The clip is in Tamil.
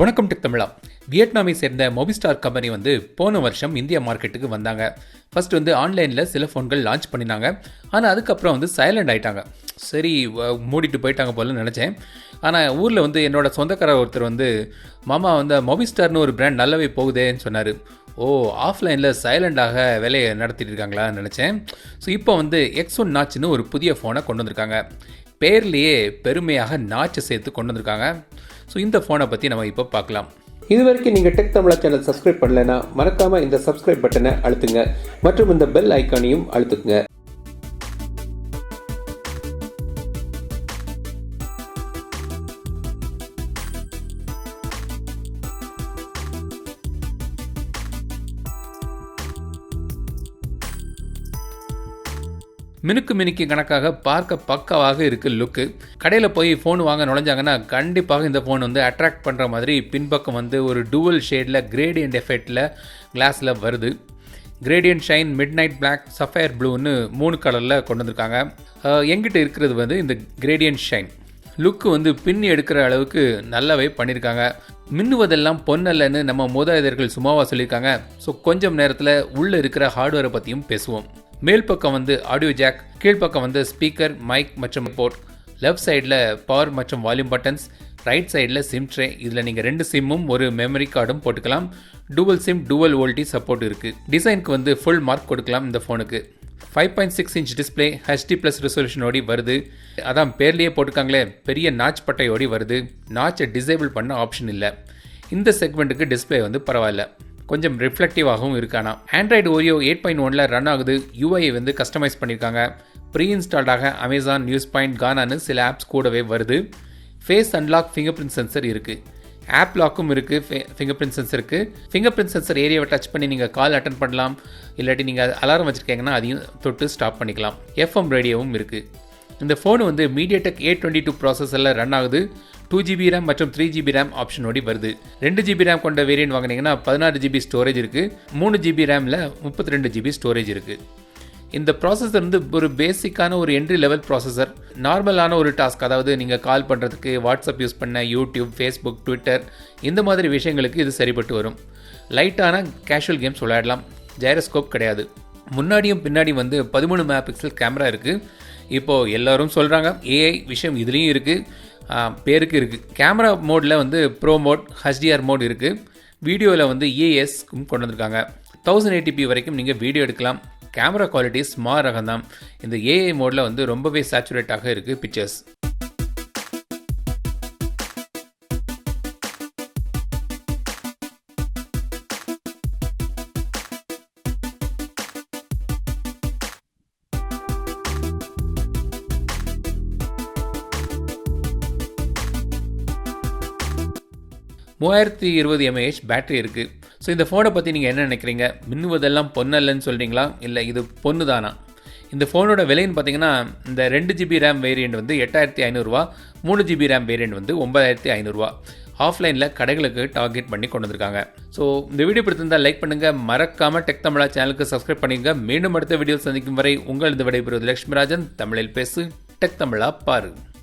வணக்கம் டெக் தமிழா. வியட்நாமை சேர்ந்த மொபிஸ்டார் கம்பெனி வந்து போன வருஷம் இந்தியா மார்க்கெட்டுக்கு வந்தாங்க. ஃபர்ஸ்ட் வந்து ஆன்லைனில் சில ஃபோன்கள் லான்ச் பண்ணினாங்க. ஆனால் அதுக்கப்புறம் வந்து சைலண்ட் ஆகிட்டாங்க. சரி மூடிட்டு போயிட்டாங்க போலன்னு நினச்சேன். ஆனால் ஊரில் வந்து என்னோட சொந்தக்காரர் ஒருத்தர் வந்து மாமா வந்து மொபிஸ்டார்னு ஒரு பிராண்ட் நல்லாவே போகுதேன்னு சொன்னார். ஆஃப்லைனில் சைலண்டாக வேலையை நடத்திட்டு இருக்காங்களான்னு நினச்சேன். ஸோ இப்போ வந்து X1 நாட்ச்னு ஒரு புதிய ஃபோனை கொண்டு வந்திருக்காங்க. பேர்லேயே பெருமையாக நாட்சை சேர்த்து கொண்டு வந்திருக்காங்க. ஸோ இந்த ஃபோனை பற்றி நம்ம இப்போ பார்க்கலாம். இது வரைக்கும் நீங்கள் டெக் தமிழா சேனல் சப்ஸ்கிரைப் பண்ணலைன்னா மறக்காமல் இந்த சப்ஸ்கிரைப் பட்டனை அழுத்துங்க மற்றும் இந்த பெல் ஐக்கானையும் அழுத்துங்க. மினுக்கு கணக்காக பார்க்க பக்காவாக இருக்குது லுக்கு. கடையில் போய் ஃபோன் வாங்க நுழைஞ்சாங்கன்னா கண்டிப்பாக இந்த ஃபோன் வந்து அட்ராக்ட் பண்ணுற மாதிரி பின்பக்கம் வந்து ஒரு டூவல் ஷேடில் கிரேடியன்ட் எஃபெக்டில் கிளாஸில் வருது. Gradient shine, midnight black, sapphire ப்ளூன்னு 3 கலரில் கொண்டு வந்திருக்காங்க. எங்கிட்ட இருக்கிறது வந்து இந்த கிரேடியன்ட் ஷைன். லுக்கு வந்து பின் எடுக்கிற அளவுக்கு நல்லாவே பண்ணியிருக்காங்க. மின்னுவதெல்லாம் பொன்னல்லன்னு நம்ம மூதாதையர்கள் சும்மாவா சொல்லியிருக்காங்க. ஸோ கொஞ்சம் நேரத்தில் உள்ளே இருக்கிற ஹார்ட்வேரை பற்றியும் பேசுவோம். மேல் பக்கம் வந்து ஆடியோ ஜாக், கீழ்ப்பக்கம் வந்து ஸ்பீக்கர், மைக் மற்றும் போர்ட், லெஃப்ட் சைடில் பவர் மற்றும் வால்யூம் பட்டன்ஸ், ரைட் சைடில் சிம் ட்ரே. இதில் நீங்கள் 2 சிம்மும் ஒரு மெமரி கார்டும் போட்டுக்கலாம். Dual sim, dual VoLTE support இருக்குது. டிசைனுக்கு வந்து ஃபுல் மார்க் கொடுக்கலாம் இந்த ஃபோனுக்கு. 5.6 இன்ச் டிஸ்பிளே, HD+ ரெசல்யூஷனோடி வருது. அதான் பேர்லேயே போட்டுக்காங்களே, பெரிய நாச் பட்டையோடி வருது. நாச்சை டிசேபிள் பண்ண ஆப்ஷன் இல்லை. இந்த செக்மெண்ட்டுக்கு டிஸ்பிளே வந்து பரவாயில்ல, கொஞ்சம் ரிஃப்ளெக்டிவாகவும் இருக்கானா. ஆண்ட்ராய்டு ஓரியோ 8.1 ரன் ஆகுது. யூஐ வந்து கஸ்டமைஸ் பண்ணியிருக்காங்க. ப்ரீ இன்ஸ்டால்டாக அமேசான், நியூஸ் பாயிண்ட், கானான்னு சில ஆப்ஸ் கூடவே வருது. Face unlock, finger print sensor இருக்குது. ஆப் லாக்கும் இருக்குது. ஃபிங்கர் பிரிண்ட் சென்சர் இருக்குது. ஃபிங்கர் பிரிண்ட் சென்சர் ஏரியாவை டச் பண்ணி நீங்கள் கால் அட்டன் பண்ணலாம். இல்லாட்டி நீங்கள் அலாரம் வச்சுருக்கீங்கன்னா அதையும் தொட்டு ஸ்டாப் பண்ணிக்கலாம். FM ரேடியோவும் இருக்குது. இந்த ஃபோனு வந்து மீடியாடெக் A22 ப்ராசஸரில் ரன் ஆகுது. 2GB RAM மற்றும் 3GB RAM ஆப்ஷனோடி வருது. 2GB RAM கொண்ட வேரியன்ட் வாங்கினீங்கன்னா 16GB ஸ்டோரேஜ் இருக்குது. 3GB RAMல 32GB ஸ்டோரேஜ் இருக்குது. இந்த ப்ராசஸர் வந்து ஒரு பேசிக்கான ஒரு என்ட்ரி லெவல் ப்ராசஸர். நார்மலான ஒரு டாஸ்க், அதாவது நீங்கள் கால் பண்ணுறதுக்கு, வாட்ஸ்அப் யூஸ் பண்ண, யூடியூப், ஃபேஸ்புக், ட்விட்டர் இந்த மாதிரி விஷயங்களுக்கு இது சரிப்பட்டு வரும். லைட்டான கேஷுவல் கேம்ஸ் விளையாடலாம். ஜைரோஸ்கோப் கிடையாது. முன்னாடியும் பின்னாடி வந்து 13 மெகாபிக்சல் கேமரா இருக்குது. இப்போது எல்லோரும் சொல்கிறாங்க AI விஷயம் இதுலேயும் இருக்குது, பேருக்கு இருக்குது. கேமரா மோடில் வந்து ப்ரோ மோட், HDR மோட் இருக்குது. வீடியோவில் வந்து EAS கொண்டு வந்திருக்காங்க. 1080p வரைக்கும் நீங்கள் வீடியோ எடுக்கலாம். கேமரா குவாலிட்டி ஸ்மார்ட் ரகம் தான். இந்த AI மோடில் வந்து ரொம்பவே சேச்சுரேட்டாக இருக்குது பிக்சர்ஸ். $3020 mAh பேட்டரி இருக்குது. ஸோ இந்த ஃபோனை பற்றி நீங்கள் என்ன நினைக்கிறீங்க? மின்னுவதெல்லாம் பொன்னல்லன்னு சொல்கிறீங்களா, இல்லை இது பொண்ணு தானா? இந்த ஃபோனோட விலைன்னு பார்த்தீங்கன்னா இந்த 2GB RAM வேரியண்ட் வந்து $8500, 3GB RAM வேரியண்ட் வந்து $9500. ஆஃப்லைனில் கடைகளுக்கு டார்கெட் பண்ணி கொண்டு வந்திருக்காங்க. ஸோ இந்த வீடியோ பிடித்திருந்தால் லைக் பண்ணுங்கள். மறக்காமல் டெக் தமிழா சேனலுக்கு சப்ஸ்கிரைப் பண்ணிங்க. மீண்டும் அடுத்த வீடியோ சந்திக்கும் வரை உங்களது விடைபெறுவது லட்சுமிராஜன். தமிழில் பேசு, டெக் தமிழா பாரு.